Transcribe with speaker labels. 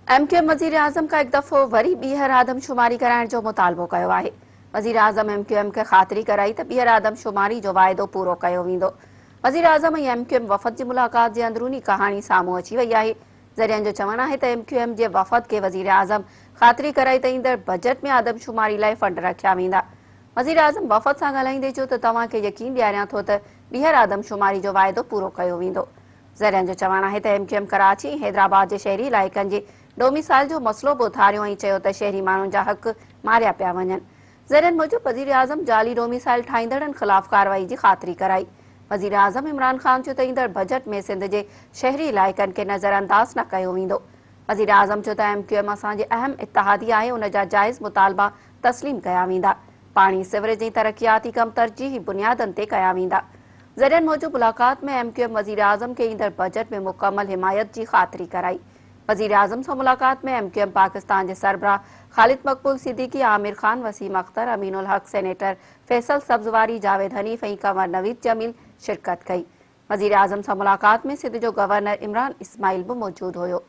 Speaker 1: MQM वजीर आज़म का एक दफ़ो वरी ॿीहर आदमशुमारी कराइण जो मुतालबो कयो आहे। वजीर आज़म एमक्यूएम खे ख़ातिरी कराई त ॿीहर आदमशुमारी जो वाइदो पूरो कयो वेंदो। वजीर आज़म ऐं एमक्यूएम वफ़द जी मुलाक़ात जी अंदरूनी कहाणी साम्हूं अची वई आहे। ज़रियनि जो चवणु आहे त एमक्यूएम जे वफ़द खे वजीर आज़म ख़ातिरी कराई त ईंदड़ बजट में आदमशुमारी लाइ फंड रखिया वेंदा। वजीर आज़म वफ़द सां ॻाल्हाईंदे चयो त तव्हांखे यकीन ॾियारियां थो त ॿीहर आदमशुमारी जो वाइदो पूरो कयो वेंदो। ज़रियनि जो चवणु आहे त एमक्यूएम कराची ऐं हैदराबाद जे शहरी इलाइक़नि जे डोमिसाइल जो मसलो बि उथारियो ऐं चयो त शहरी माण्हुनि जा हक़ मारिया पिया वञनि। ज़रियनि मूजिबि वज़ीर आज़म जाली डोमिसाइल ठाहींदड़नि ख़िलाफ़ कार्रवाई जी ख़ातिरी कराई। वज़ीर आज़म इमरान ख़ान चयो त ईंदड़ बजट में सिंध जे शहरी इलाइक़नि खे नज़रअंदाज़ न कयो वेंदो। वज़ीर आज़म चयो त एमक्यूएम असांजे अहम इत्तेहादी आहे, उन जा जाइज़ मुतालबा तस्लीम कया वेंदा। पाणी सिवरेज ऐं तरक़ियाती कम तरजीही बुनियादनि ते कया वेंदा। ज़रियनि मूजिबि मुलाक़ात में एमक्यूएम वज़ीर आज़म खे ईंदड़ बजट में मुकमल हिमायत जी ख़ातिरी कराई। वज़ीर आज़म सां मुलाक़ात में एमक्यूएम पाकिस्तान जे सरबराह ख़ालिद मक़बूल सिद्दीकी, आमिर ख़ान, वसीम अख्तर, अमीनुल हक़, सेनेटर फैसल सब्ज़वारी, जावेद हनीफ़ ऐं कंवर नवीद जमील शिरकत कई। वज़ीर आज़म सां मुलाक़ात में सिंध जो गवर्नर इमरान इस्माइल बि मौजूदु हुयो।